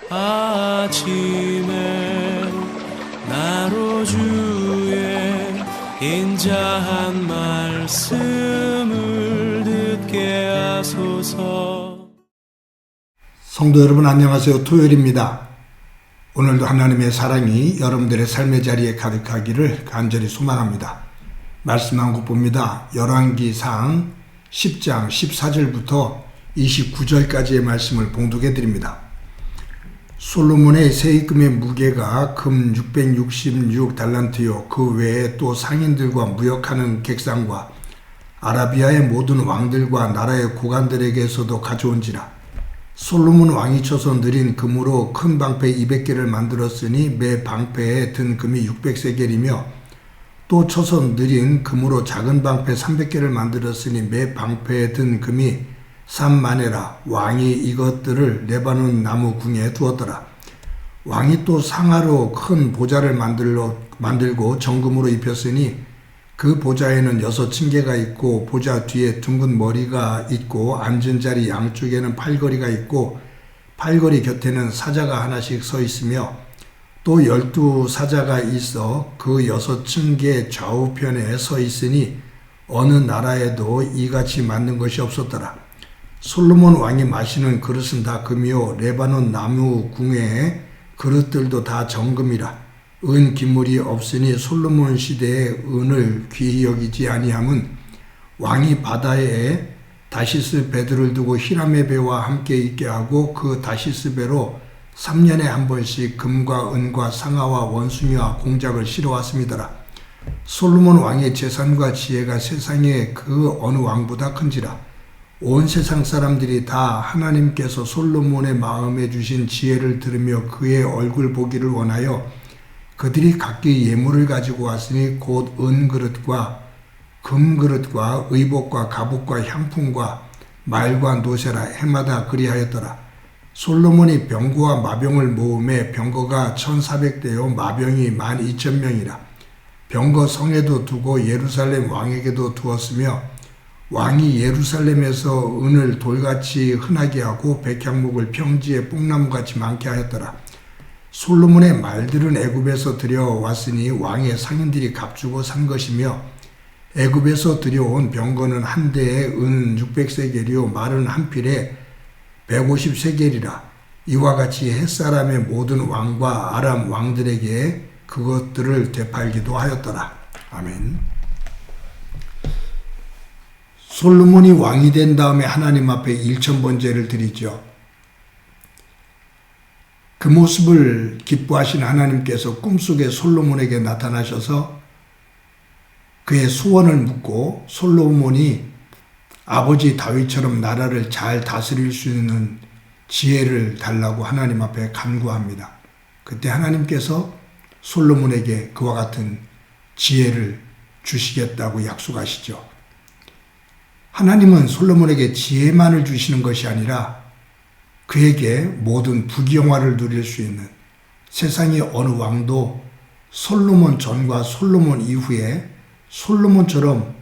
아침에 나로 주의 인자한 말씀을 듣게 하소서. 성도 여러분 안녕하세요. 토요일입니다. 오늘도 하나님의 사랑이 여러분들의 삶의 자리에 가득하기를 간절히 소망합니다. 말씀 한 곡 봅니다. 열왕기상 10장 14절부터 29절까지의 말씀을 봉독해 드립니다. 솔로몬의 세입금의 무게가 금 666달란트요 그 외에 또 상인들과 무역하는 객상과 아라비아의 모든 왕들과 나라의 고관들에게서도 가져온지라. 솔로몬 왕이 쳐서 느린 금으로 큰 방패 200개를 만들었으니 매 방패에 든 금이 600세겔이며 또 쳐서 느린 금으로 작은 방패 300개를 만들었으니 매 방패에 든 금이 3만에라. 왕이 이것들을 레바논 나무 궁에 두었더라. 왕이 또 상하로 큰 보좌를 만들고 정금으로 입혔으니 그 보좌에는 6층계가 있고 보좌 뒤에 둥근 머리가 있고 앉은 자리 양쪽에는 팔걸이가 있고 팔걸이 곁에는 사자가 하나씩 서 있으며 또 12사자가 있어 그 6층계 좌우편에 서 있으니 어느 나라에도 이같이 만든 것이 없었더라. 솔로몬 왕이 마시는 그릇은 다 금이요 레바논 나무 궁의 그릇들도 다 정금이라. 은 기물이 없으니 솔로몬 시대에 은을 귀히 여기지 아니함은 왕이 바다에 다시스 배들을 두고 히람의 배와 함께 있게 하고 그 다시스 배로 3년에 한 번씩 금과 은과 상아와 원숭이와 공작을 실어왔음이더라. 솔로몬 왕의 재산과 지혜가 세상의 그 어느 왕보다 큰지라. 온 세상 사람들이 다 하나님께서 솔로몬의 마음에 주신 지혜를 들으며 그의 얼굴 보기를 원하여 그들이 각기 예물을 가지고 왔으니 곧 은그릇과 금그릇과 의복과 갑옷과 향품과 말과 노새라. 해마다 그리하였더라. 솔로몬이 병거와 마병을 모음에 병거가 1400대요 마병이 12,000명이라. 병거 성에도 두고 예루살렘 왕에게도 두었으며 왕이 예루살렘에서 은을 돌같이 흔하게 하고 백향목을 평지에 뽕나무같이 많게 하였더라. 솔로몬의 말들은 애굽에서 들여왔으니 왕의 상인들이 값주고 산 것이며 애굽에서 들여온 병거는 한 대에 은 600세겔이요 말은 한 필에 150세겔이라. 이와 같이 햇사람의 모든 왕과 아람 왕들에게 그것들을 되팔기도 하였더라. 아멘. 솔로몬이 왕이 된 다음에 하나님 앞에 일천번제를 드리죠. 그 모습을 기뻐하신 하나님께서 꿈속에 솔로몬에게 나타나셔서 그의 소원을 묻고 솔로몬이 아버지 다윗처럼 나라를 잘 다스릴 수 있는 지혜를 달라고 하나님 앞에 간구합니다. 그때 하나님께서 솔로몬에게 그와 같은 지혜를 주시겠다고 약속하시죠. 하나님은 솔로몬에게 지혜만을 주시는 것이 아니라 그에게 모든 부귀영화를 누릴 수 있는, 세상의 어느 왕도 솔로몬 전과 솔로몬 이후에 솔로몬처럼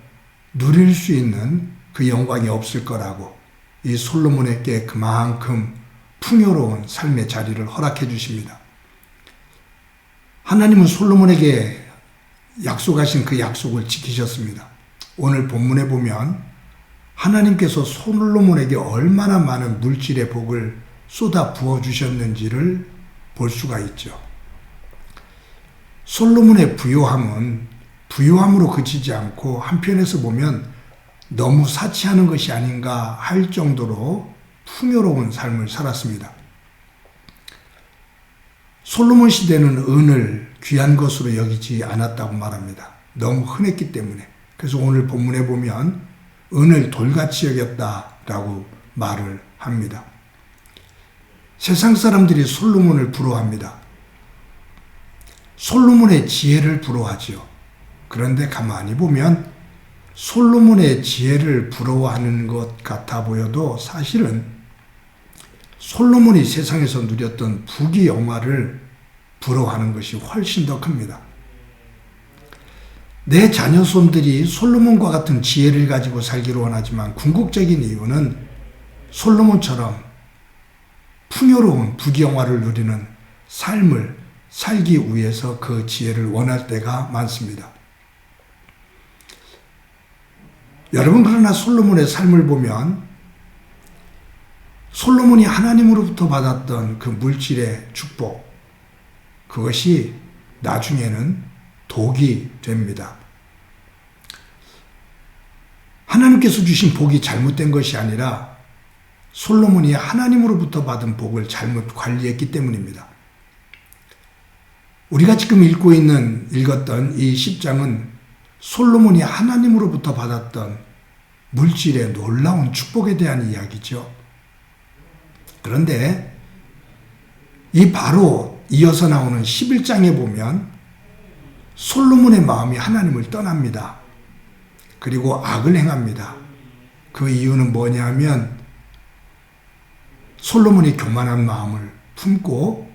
누릴 수 있는 그 영광이 없을 거라고 이 솔로몬에게 그만큼 풍요로운 삶의 자리를 허락해 주십니다. 하나님은 솔로몬에게 약속하신 그 약속을 지키셨습니다. 오늘 본문에 보면 하나님께서 솔로몬에게 얼마나 많은 물질의 복을 쏟아 부어주셨는지를 볼 수가 있죠. 솔로몬의 부요함은 부요함으로 그치지 않고 한편에서 보면 너무 사치하는 것이 아닌가 할 정도로 풍요로운 삶을 살았습니다. 솔로몬 시대는 은을 귀한 것으로 여기지 않았다고 말합니다. 너무 흔했기 때문에. 그래서 오늘 본문에 보면 은을 돌같이 여겼다라고 말을 합니다. 세상 사람들이 솔로몬을 부러워합니다. 솔로몬의 지혜를 부러워하죠. 그런데 가만히 보면 솔로몬의 지혜를 부러워하는 것 같아 보여도 사실은 솔로몬이 세상에서 누렸던 부귀영화를 부러워하는 것이 훨씬 더 큽니다. 내 자녀손들이 솔로몬과 같은 지혜를 가지고 살기를 원하지만 궁극적인 이유는 솔로몬처럼 풍요로운 부귀영화를 누리는 삶을 살기 위해서 그 지혜를 원할 때가 많습니다. 여러분, 그러나 솔로몬의 삶을 보면 솔로몬이 하나님으로부터 받았던 그 물질의 축복, 그것이 나중에는 독이 됩니다. 하나님께서 주신 복이 잘못된 것이 아니라 솔로몬이 하나님으로부터 받은 복을 잘못 관리했기 때문입니다. 우리가 지금 읽었던 이 10장은 솔로몬이 하나님으로부터 받았던 물질의 놀라운 축복에 대한 이야기죠. 그런데 이 바로 이어서 나오는 11장에 보면 솔로몬의 마음이 하나님을 떠납니다. 그리고 악을 행합니다. 그 이유는 뭐냐면 솔로몬이 교만한 마음을 품고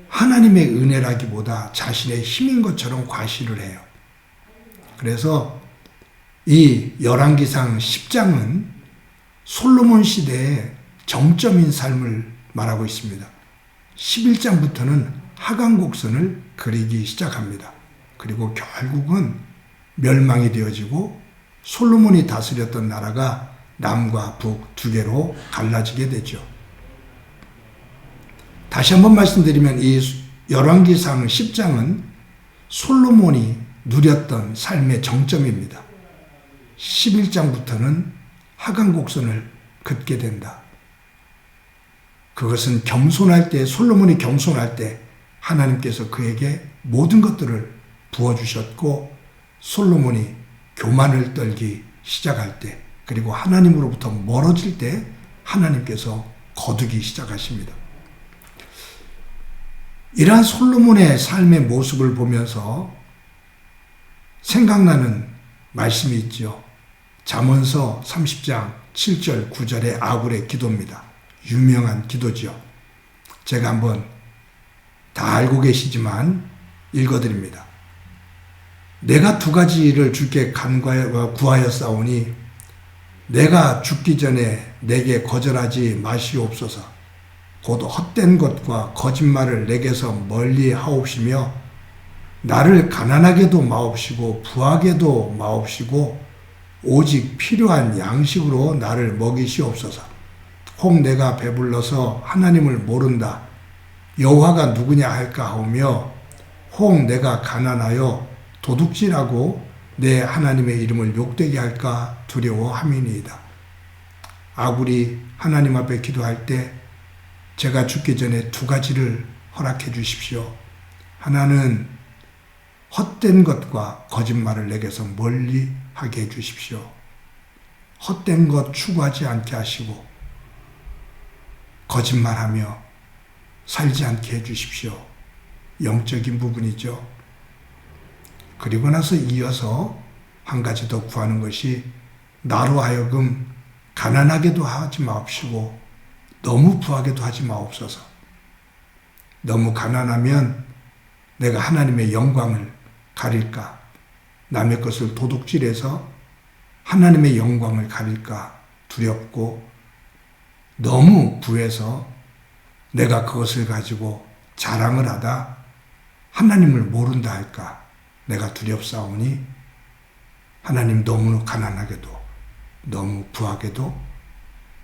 하나님의 은혜라기보다 자신의 힘인 것처럼 과시를 해요. 그래서 이 열왕기상 10장은 솔로몬 시대의 정점인 삶을 말하고 있습니다. 11장부터는 하강곡선을 그리기 시작합니다. 그리고 결국은 멸망이 되어지고 솔로몬이 다스렸던 나라가 남과 북 두 개로 갈라지게 되죠. 다시 한번 말씀드리면 이 열왕기상 10장은 솔로몬이 누렸던 삶의 정점입니다. 11장부터는 하강곡선을 긋게 된다. 그것은 겸손할 때, 솔로몬이 겸손할 때 하나님께서 그에게 모든 것들을 부어주셨고, 솔로몬이 교만을 떨기 시작할 때, 그리고 하나님으로부터 멀어질 때 하나님께서 거두기 시작하십니다. 이러한 솔로몬의 삶의 모습을 보면서 생각나는 말씀이 있죠. 잠언서 30장 7절 9절의 아굴의 기도입니다. 유명한 기도죠. 제가 한번 다 알고 계시지만 읽어드립니다. 내가 두 가지를 주께 구하였사오니 내가 죽기 전에 내게 거절하지 마시옵소서. 곧 헛된 것과 거짓말을 내게서 멀리 하옵시며 나를 가난하게도 마옵시고 부하게도 마옵시고 오직 필요한 양식으로 나를 먹이시옵소서. 혹 내가 배불러서 하나님을 모른다. 여호와가 누구냐 할까 하며 혹 내가 가난하여 도둑질하고 내 하나님의 이름을 욕되게 할까 두려워함이니이다. 아굴이 하나님 앞에 기도할 때 제가 죽기 전에 두 가지를 허락해 주십시오. 하나는 헛된 것과 거짓말을 내게서 멀리 하게 해 주십시오. 헛된 것 추구하지 않게 하시고 거짓말하며 살지 않게 해 주십시오. 영적인 부분이죠. 그리고 나서 이어서 한 가지 더 구하는 것이 나로 하여금 가난하게도 하지 마옵시고 너무 부하게도 하지 마옵소서. 너무 가난하면 내가 하나님의 영광을 가릴까? 남의 것을 도둑질해서 하나님의 영광을 가릴까 두렵고, 너무 부해서 내가 그것을 가지고 자랑을 하다 하나님을 모른다 할까 내가 두렵사오니 하나님 너무 가난하게도 너무 부하게도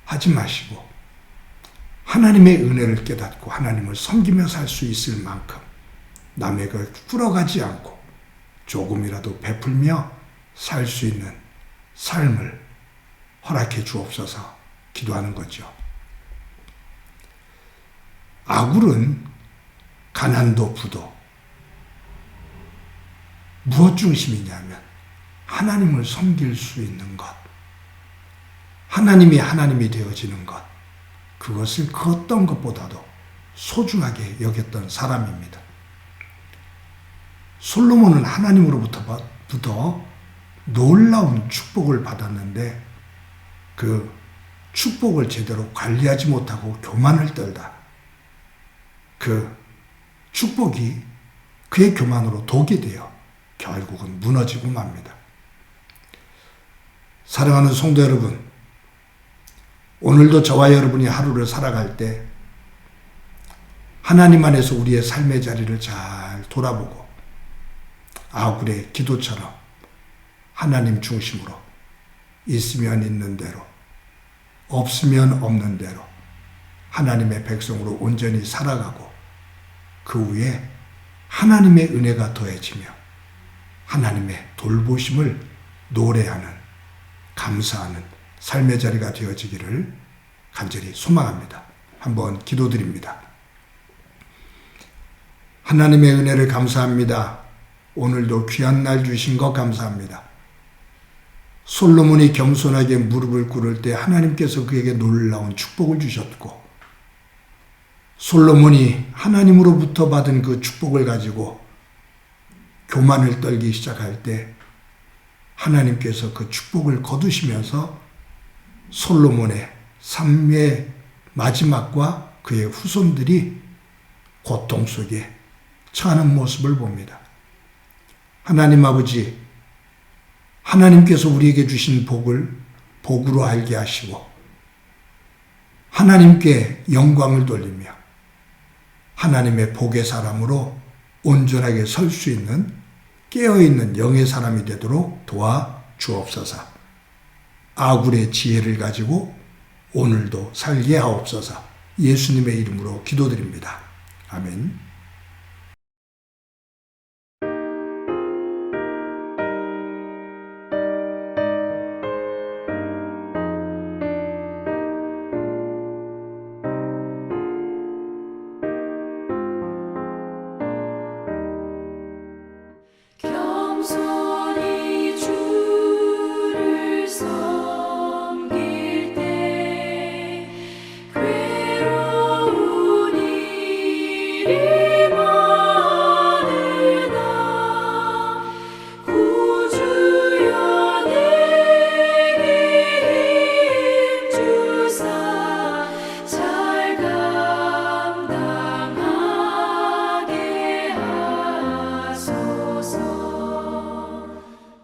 하지 마시고 하나님의 은혜를 깨닫고 하나님을 섬기며 살 수 있을 만큼 남의 걸 풀어가지 않고 조금이라도 베풀며 살 수 있는 삶을 허락해 주옵소서 기도하는 거죠. 아굴은 가난도 부도 무엇 중심이냐면 하나님을 섬길 수 있는 것, 하나님이 하나님이 되어지는 것, 그것을 그 어떤 것보다도 소중하게 여겼던 사람입니다. 솔로몬은 하나님으로부터 놀라운 축복을 받았는데 그 축복을 제대로 관리하지 못하고 교만을 떨다 그 축복이 그의 교만으로 독이 되어 결국은 무너지고 맙니다. 사랑하는 성도 여러분, 오늘도 저와 여러분이 하루를 살아갈 때 하나님 안에서 우리의 삶의 자리를 잘 돌아보고 아굴의 기도처럼 하나님 중심으로 있으면 있는 대로 없으면 없는 대로 하나님의 백성으로 온전히 살아가고 그 후에 하나님의 은혜가 더해지며 하나님의 돌보심을 노래하는 감사하는 삶의 자리가 되어지기를 간절히 소망합니다. 한번 기도드립니다. 하나님의 은혜를 감사합니다. 오늘도 귀한 날 주신 것 감사합니다. 솔로몬이 겸손하게 무릎을 꿇을 때 하나님께서 그에게 놀라운 축복을 주셨고 솔로몬이 하나님으로부터 받은 그 축복을 가지고 교만을 떨기 시작할 때 하나님께서 그 축복을 거두시면서 솔로몬의 삶의 마지막과 그의 후손들이 고통 속에 처하는 모습을 봅니다. 하나님 아버지, 하나님께서 우리에게 주신 복을 복으로 알게 하시고 하나님께 영광을 돌리며 하나님의 복의 사람으로 온전하게 설 수 있는 깨어있는 영의 사람이 되도록 도와 주옵소서. 아굴의 지혜를 가지고 오늘도 살게 하옵소서. 예수님의 이름으로 기도드립니다. 아멘. 겸손히 주를 섬길 때 괴로운 일이 많으나 구주여 내게 힘 주사 잘 감당하게 하소서.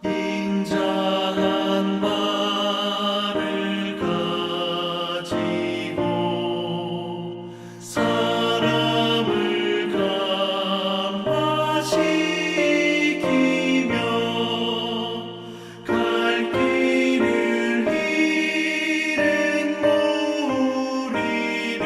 인자한 말을 가지고 사람을 감화시키며 갈 길을 잃은 무리를